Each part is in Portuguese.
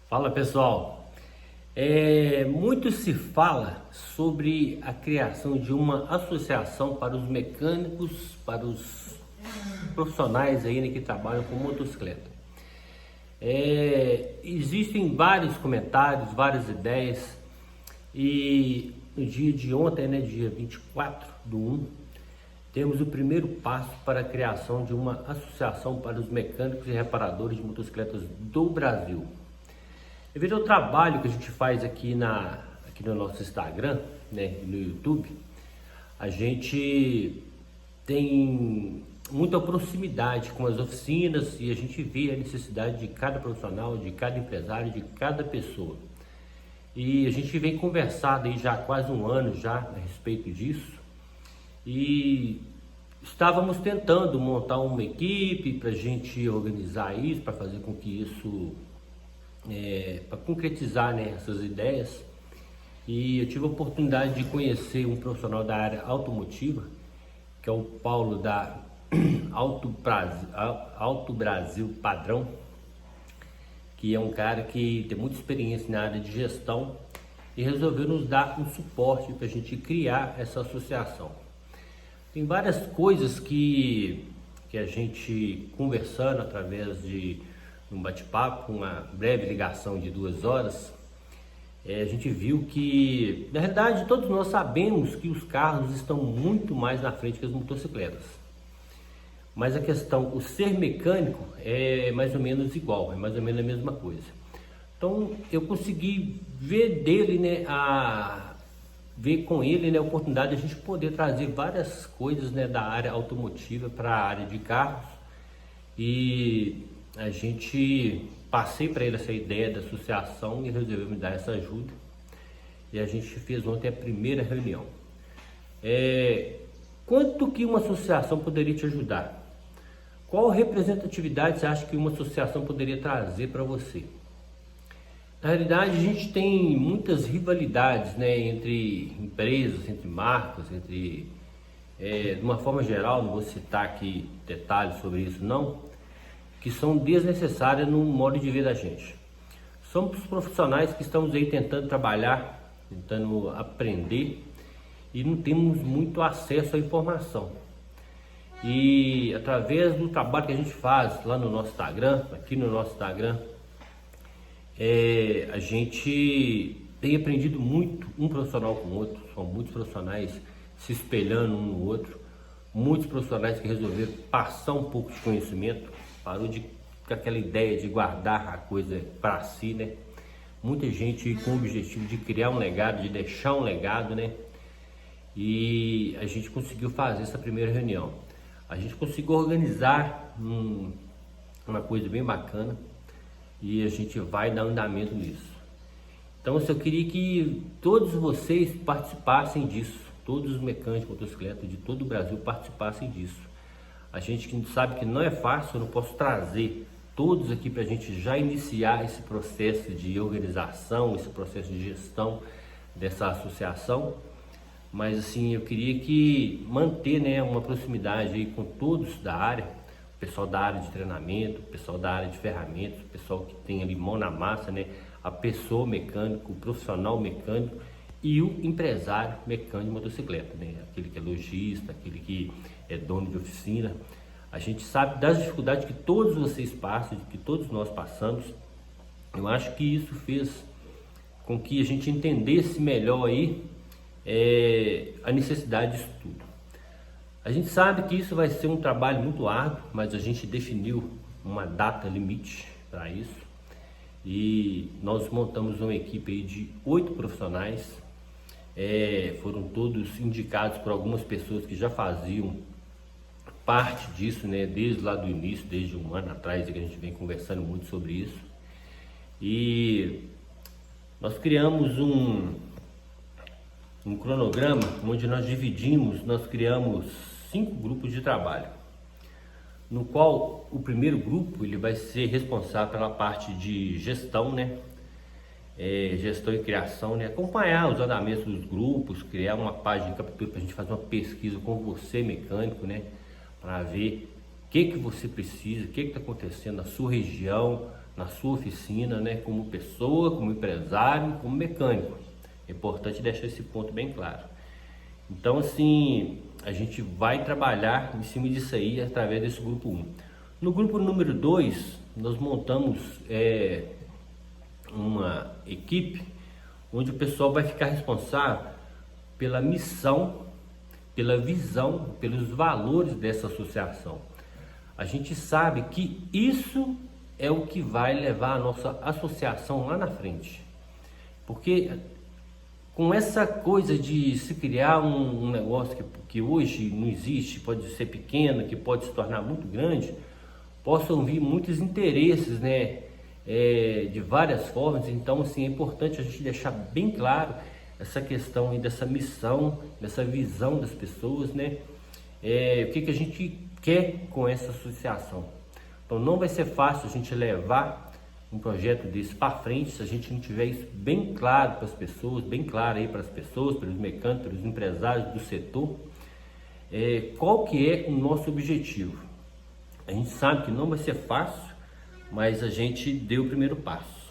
Fala pessoal, muito se fala sobre a criação de uma associação para os mecânicos, para os profissionais aí, né, que trabalham com motocicleta. Existem vários comentários, várias ideias e no dia de ontem, né, dia 24/1, temos o primeiro passo para a criação de uma associação para os mecânicos e reparadores de motocicletas do Brasil. Devido ao trabalho que a gente faz aqui no nosso Instagram, né, no YouTube, a gente tem muita proximidade com as oficinas e a gente vê a necessidade de cada profissional, de cada empresário, de cada pessoa. E a gente vem conversando aí já há quase um ano já a respeito disso e estávamos tentando montar uma equipe para a gente organizar isso, para fazer com que isso para concretizar, né, essas ideias. E eu tive a oportunidade de conhecer um profissional da área automotiva, que é o Paulo da Auto Brasil Padrão, que é um cara que tem muita experiência na área de gestão e resolveu nos dar um suporte para a gente criar essa associação. Tem várias coisas que a gente conversando através de um bate-papo, uma breve ligação de 2 horas, a gente viu que, na realidade, todos nós sabemos que os carros estão muito mais na frente que as motocicletas. Mas a questão, o ser mecânico é mais ou menos igual, é mais ou menos a mesma coisa. Então, eu consegui ver dele, né, ver com ele, né, a oportunidade de a gente poder trazer várias coisas, né, da área automotiva para a área de carros. E a gente passei para ele essa ideia da associação e resolveu me dar essa ajuda. E a gente fez ontem a primeira reunião. Quanto que uma associação poderia te ajudar? Qual representatividade você acha que uma associação poderia trazer para você? Na realidade, a gente tem muitas rivalidades, né, entre empresas, entre marcas, de uma forma geral, não vou citar aqui detalhes sobre isso não, que são desnecessárias no modo de vida da gente. Somos profissionais que estamos aí tentando trabalhar, tentando aprender e não temos muito acesso à informação. E através do trabalho que a gente faz lá no nosso Instagram, aqui no nosso Instagram, a gente tem aprendido muito um profissional com o outro. São muitos profissionais se espelhando um no outro, muitos profissionais que resolveram passar um pouco de conhecimento, parou com aquela ideia de guardar a coisa para si, né? Muita gente com o objetivo de criar um legado, de deixar um legado, né? E a gente conseguiu fazer essa primeira reunião. A gente conseguiu organizar uma coisa bem bacana e a gente vai dar andamento nisso. Então, eu queria que todos vocês participassem disso, todos os mecânicos de motocicleta de todo o Brasil participassem disso. A gente que sabe que não é fácil, eu não posso trazer todos aqui para a gente já iniciar esse processo de organização, esse processo de gestão dessa associação, mas assim, eu queria que manter, né, uma proximidade aí com todos da área, o pessoal da área de treinamento, o pessoal da área de ferramentas, o pessoal que tem ali mão na massa, né, a pessoa mecânica, o profissional mecânico e o empresário mecânico de motocicleta, né, aquele que é lojista, aquele que é dono de oficina. A gente sabe das dificuldades que todos vocês passam, que todos nós passamos. Eu acho que isso fez com que a gente entendesse melhor aí a necessidade disso tudo. A gente sabe que isso vai ser um trabalho muito árduo, mas a gente definiu uma data limite para isso e nós montamos uma equipe aí de 8 profissionais. Foram todos indicados por algumas pessoas que já faziam parte disso, né, desde lá do início, desde um ano atrás, que a gente vem conversando muito sobre isso. E nós criamos um cronograma onde nós criamos 5 grupos de trabalho, no qual o primeiro grupo ele vai ser responsável pela parte de gestão, né, gestão e criação, né, acompanhar os andamentos dos grupos, criar uma página de captura para a gente fazer uma pesquisa com você mecânico, né, para ver o que você precisa, o que está acontecendo na sua região, na sua oficina, né, como pessoa, como empresário, como mecânico. É importante deixar esse ponto bem claro. Então, assim, a gente vai trabalhar em cima disso aí através desse grupo 1. No grupo número 2, nós montamos uma equipe onde o pessoal vai ficar responsável pela missão, pela visão, pelos valores dessa associação. A gente sabe que isso é o que vai levar a nossa associação lá na frente. Porque com essa coisa de se criar um negócio que hoje não existe, pode ser pequeno, que pode se tornar muito grande, possam vir muitos interesses, né, de várias formas. Então, assim, é importante a gente deixar bem claro essa questão aí dessa missão, dessa visão das pessoas, né, o que a gente quer com essa associação. Então, não vai ser fácil a gente levar um projeto desse para frente se a gente não tiver isso bem claro para as pessoas, bem claro aí para as pessoas, pelos mecânicos, pelos empresários do setor, qual que é o nosso objetivo. A gente sabe que não vai ser fácil, mas a gente deu o primeiro passo.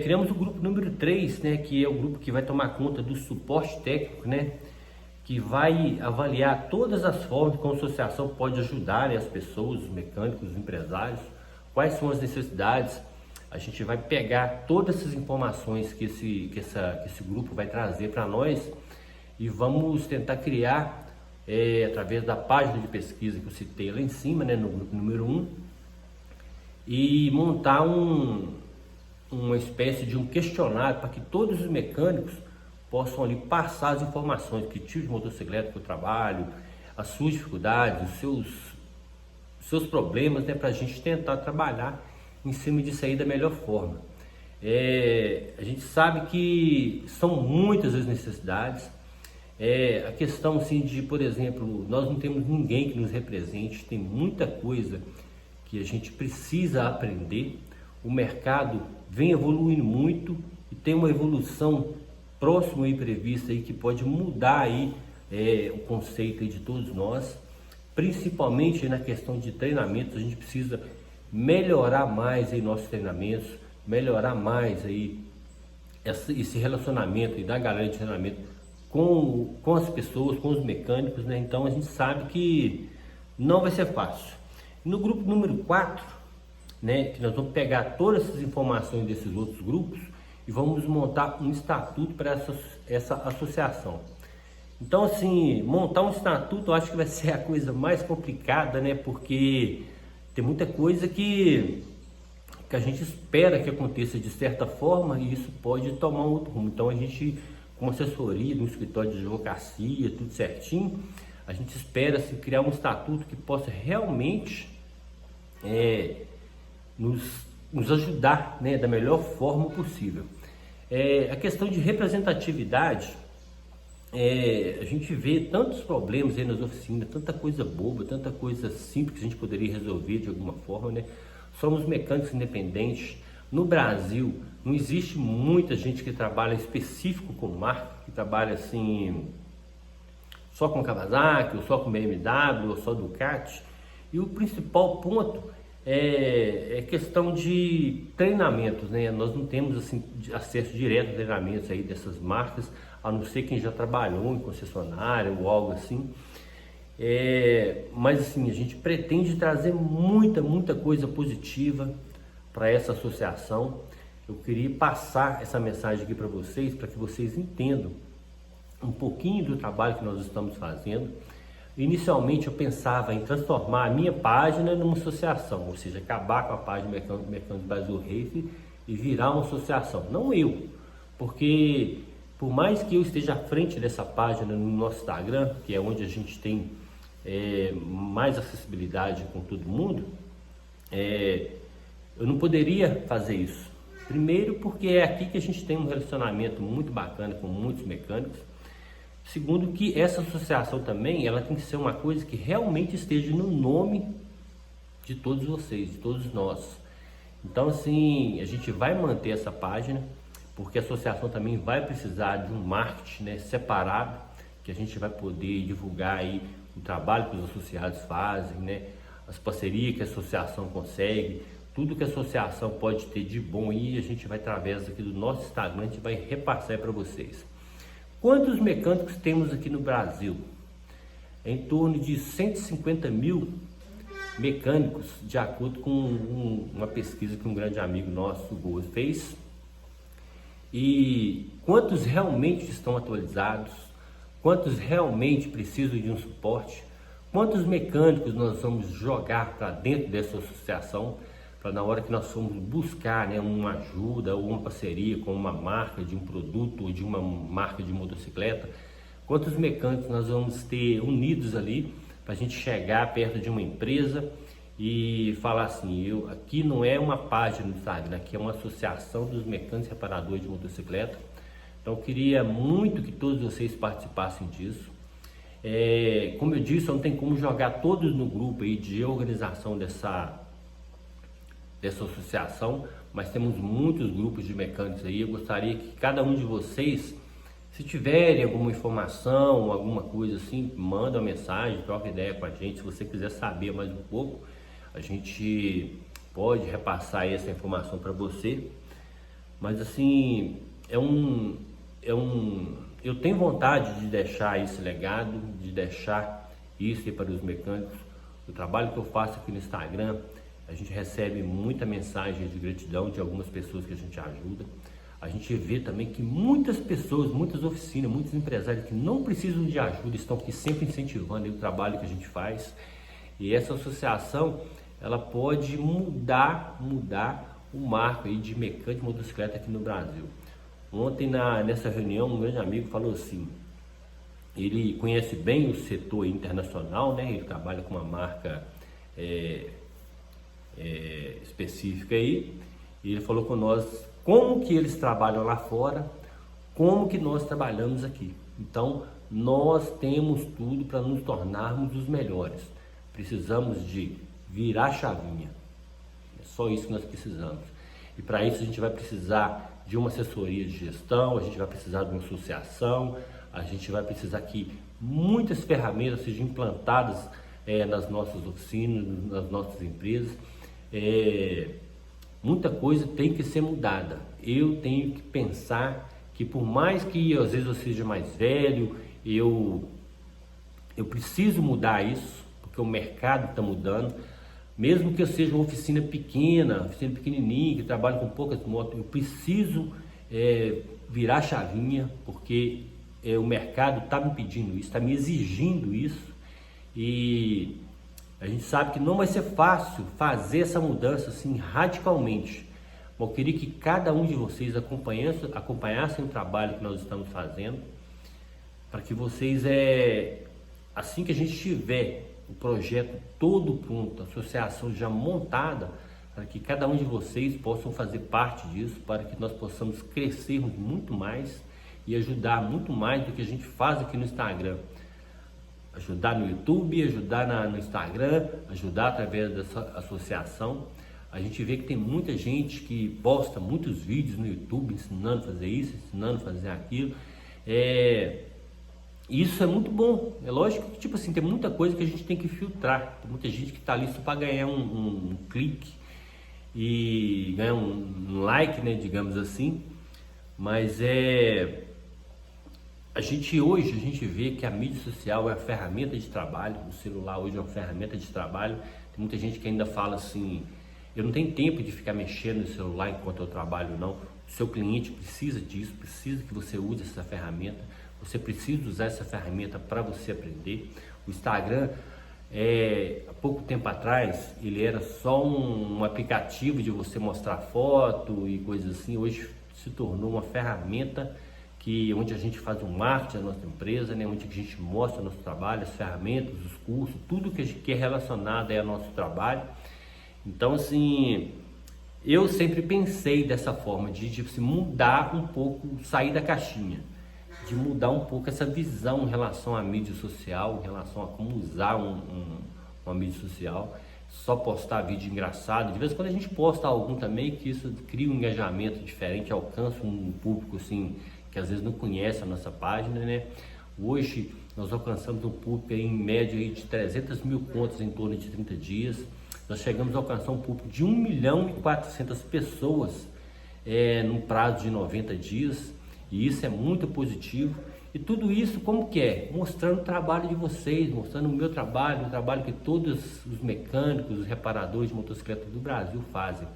Criamos o grupo número 3, né, que é o grupo que vai tomar conta do suporte técnico, né, que vai avaliar todas as formas como a associação pode ajudar, né, as pessoas, os mecânicos, os empresários, quais são as necessidades. A gente vai pegar todas essas informações que esse grupo vai trazer para nós e vamos tentar criar, através da página de pesquisa que eu citei lá em cima, né, no grupo número 1, e montar uma espécie de um questionário para que todos os mecânicos possam ali passar as informações, que tipo de motocicleta que eu trabalho, as suas dificuldades, os seus problemas, né, para a gente tentar trabalhar em cima disso aí da melhor forma. A gente sabe que são muitas as necessidades. A questão assim de, por exemplo, nós não temos ninguém que nos represente, tem muita coisa que a gente precisa aprender. O mercado vem evoluindo muito e tem uma evolução próxima e prevista aí que pode mudar aí o conceito aí de todos nós, principalmente na questão de treinamentos. A gente precisa melhorar mais aí nossos treinamentos, melhorar mais aí esse relacionamento aí da galera de treinamento com as pessoas, com os mecânicos, né? Então a gente sabe que não vai ser fácil. No grupo número 4, né, que nós vamos pegar todas essas informações desses outros grupos e vamos montar um estatuto para essa associação. Então, assim, montar um estatuto eu acho que vai ser a coisa mais complicada, né? Porque tem muita coisa que a gente espera que aconteça de certa forma e isso pode tomar um outro rumo. Então, a gente, com assessoria no escritório de advocacia, tudo certinho, a gente espera assim, criar um estatuto que possa realmente nos ajudar, né, da melhor forma possível. A questão de representatividade, a gente vê tantos problemas aí nas oficinas, tanta coisa boba, tanta coisa simples que a gente poderia resolver de alguma forma, né? Somos mecânicos independentes. No Brasil, não existe muita gente que trabalha específico com marca, que trabalha assim só com Kawasaki, ou só com BMW, ou só Ducati. E o principal ponto é questão de treinamentos, né? Nós não temos assim acesso direto a treinamentos aí dessas marcas, a não ser quem já trabalhou em concessionária ou algo assim. Mas assim, a gente pretende trazer muita coisa positiva para essa associação. Eu queria passar essa mensagem aqui para vocês, para que vocês entendam um pouquinho do trabalho que nós estamos fazendo. Inicialmente eu pensava em transformar a minha página numa associação, ou seja, acabar com a página Mecânicos Brasil Race e virar uma associação. Não eu, porque por mais que eu esteja à frente dessa página no nosso Instagram, que é onde a gente tem mais acessibilidade com todo mundo, eu não poderia fazer isso. Primeiro porque é aqui que a gente tem um relacionamento muito bacana com muitos mecânicos. Segundo que essa associação também, ela tem que ser uma coisa que realmente esteja no nome de todos vocês, de todos nós. Então assim, a gente vai manter essa página, porque a associação também vai precisar de um marketing, né, separado, que a gente vai poder divulgar aí o trabalho que os associados fazem, né, as parcerias que a associação consegue, tudo que a associação pode ter de bom aí, a gente vai, através aqui do nosso Instagram, a gente vai repassar para vocês. Quantos mecânicos temos aqui no Brasil? Em torno de 150 mil mecânicos, de acordo com uma pesquisa que um grande amigo nosso, o Gomes, fez. E quantos realmente estão atualizados? Quantos realmente precisam de um suporte? Quantos mecânicos nós vamos jogar para dentro dessa associação, para na hora que nós formos buscar, né, uma ajuda ou uma parceria com uma marca de um produto ou de uma marca de motocicleta, quantos mecânicos nós vamos ter unidos ali para a gente chegar perto de uma empresa e falar assim, aqui não é uma página no Instagram, aqui é uma associação dos mecânicos reparadores de motocicleta. Então eu queria muito que todos vocês participassem disso. Como eu disse, não tem como jogar todos no grupo aí de organização dessa associação, mas temos muitos grupos de mecânicos aí. Eu gostaria que cada um de vocês, se tiverem alguma informação, alguma coisa assim, manda uma mensagem, troca ideia com a gente. Se você quiser saber mais um pouco, a gente pode repassar essa informação para você. Mas assim, eu tenho vontade de deixar esse legado, de deixar isso aí para os mecânicos. O trabalho que eu faço aqui no Instagram, a gente recebe muita mensagem de gratidão de algumas pessoas que a gente ajuda. A gente vê também que muitas pessoas, muitas oficinas, muitos empresários que não precisam de ajuda estão aqui sempre incentivando o trabalho que a gente faz. E essa associação, ela pode mudar o marco aí de mecânico de motocicleta aqui no Brasil. Ontem nessa reunião, um grande amigo falou assim, ele conhece bem o setor internacional, né? Ele trabalha com uma marca específica aí, e ele falou com nós como que eles trabalham lá fora, como que nós trabalhamos aqui. Então, nós temos tudo para nos tornarmos os melhores. Precisamos de virar a chavinha. É só isso que nós precisamos. E para isso a gente vai precisar de uma assessoria de gestão, a gente vai precisar de uma associação, a gente vai precisar que muitas ferramentas sejam implantadas nas nossas oficinas, nas nossas empresas. Muita coisa tem que ser mudada. Eu tenho que pensar que, por mais que às vezes eu seja mais velho, eu preciso mudar isso, porque o mercado está mudando. Mesmo que eu seja uma oficina pequenininha, que trabalhe com poucas motos, eu preciso virar a chavinha, porque o mercado está me pedindo isso, está me exigindo isso. E a gente sabe que não vai ser fácil fazer essa mudança assim radicalmente. Mas eu queria que cada um de vocês acompanhassem o trabalho que nós estamos fazendo, para que vocês, assim que a gente tiver o projeto todo pronto, a associação já montada, para que cada um de vocês possam fazer parte disso, para que nós possamos crescermos muito mais e ajudar muito mais do que a gente faz aqui no Instagram. Ajudar no YouTube, ajudar no Instagram, ajudar através dessa associação. A gente vê que tem muita gente que posta muitos vídeos no YouTube ensinando a fazer isso, ensinando a fazer aquilo. Isso é muito bom. É lógico que tipo assim, tem muita coisa que a gente tem que filtrar. Tem muita gente que está ali só para ganhar um clique e ganhar um like, né, digamos assim. Mas hoje a gente vê que a mídia social é uma ferramenta de trabalho. O celular hoje é uma ferramenta de trabalho. Tem muita gente que ainda fala assim, eu não tenho tempo de ficar mexendo no celular enquanto eu trabalho, não. O seu cliente precisa disso, precisa que você use essa ferramenta. Você precisa usar essa ferramenta para você aprender. O Instagram, há pouco tempo atrás, ele era só um aplicativo de você mostrar foto e coisas assim. Hoje se tornou uma ferramenta onde a gente faz um marketing da nossa empresa, né? Onde a gente mostra o nosso trabalho, as ferramentas, os cursos, tudo que é relacionado ao nosso trabalho. Então, assim, eu sempre pensei dessa forma, de mudar um pouco, sair da caixinha, de mudar um pouco essa visão em relação à mídia social, em relação a como usar uma mídia social, só postar vídeo engraçado. De vez em quando a gente posta algum também, que isso cria um engajamento diferente, alcança um público assim, que às vezes não conhece a nossa página, né? Hoje nós alcançamos um público em média aí de 300 mil contas em torno de 30 dias. Nós chegamos a alcançar um público de 1.400.000 pessoas num prazo de 90 dias, e isso é muito positivo. E tudo isso como que é? Mostrando o trabalho de vocês, mostrando o meu trabalho, o trabalho que todos os mecânicos, os reparadores de motocicleta do Brasil fazem.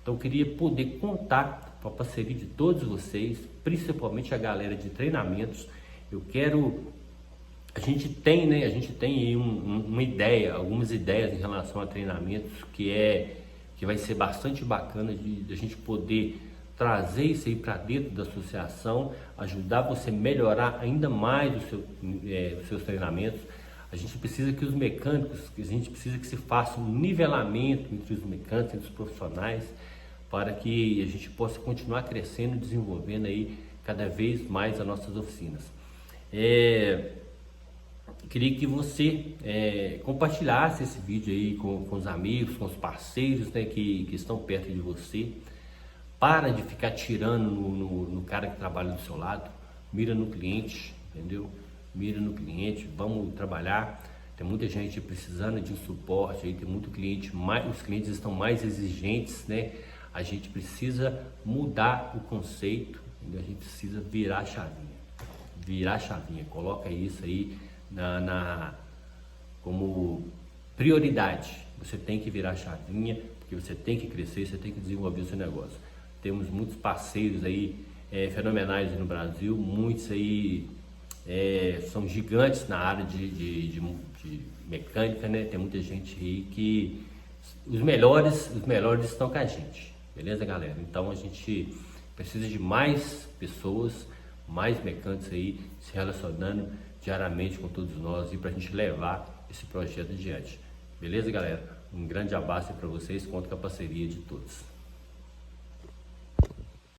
Então eu queria poder contar com a parceria de todos vocês, principalmente a galera de treinamentos. A gente tem aí uma ideia, algumas ideias em relação a treinamentos que vai ser bastante bacana de a gente poder trazer isso aí para dentro da associação, ajudar você a melhorar ainda mais os seus treinamentos. A gente precisa que os mecânicos, a gente precisa que se faça um nivelamento entre os mecânicos, entre os profissionais, para que a gente possa continuar crescendo e desenvolvendo aí cada vez mais as nossas oficinas. Queria que você compartilhasse esse vídeo aí com os amigos, com os parceiros, né, que estão perto de você. Para de ficar tirando no cara que trabalha do seu lado. Mira no cliente, entendeu? Mira no cliente, vamos trabalhar. Tem muita gente precisando de um suporte aí, tem muito cliente, os clientes estão mais exigentes, né? A gente precisa mudar o conceito, entendeu? A gente precisa virar a chavinha. Virar a chavinha, coloca isso aí como prioridade. Você tem que virar a chavinha, porque você tem que crescer, você tem que desenvolver o seu negócio. Temos muitos parceiros aí fenomenais no Brasil, muitos aí são gigantes na área de mecânica, né? Tem muita gente aí que os melhores estão com a gente, beleza, galera? Então a gente precisa de mais pessoas, mais mecânicos aí se relacionando diariamente com todos nós e para a gente levar esse projeto adiante, beleza, galera? Um grande abraço para vocês, conto com a parceria de todos.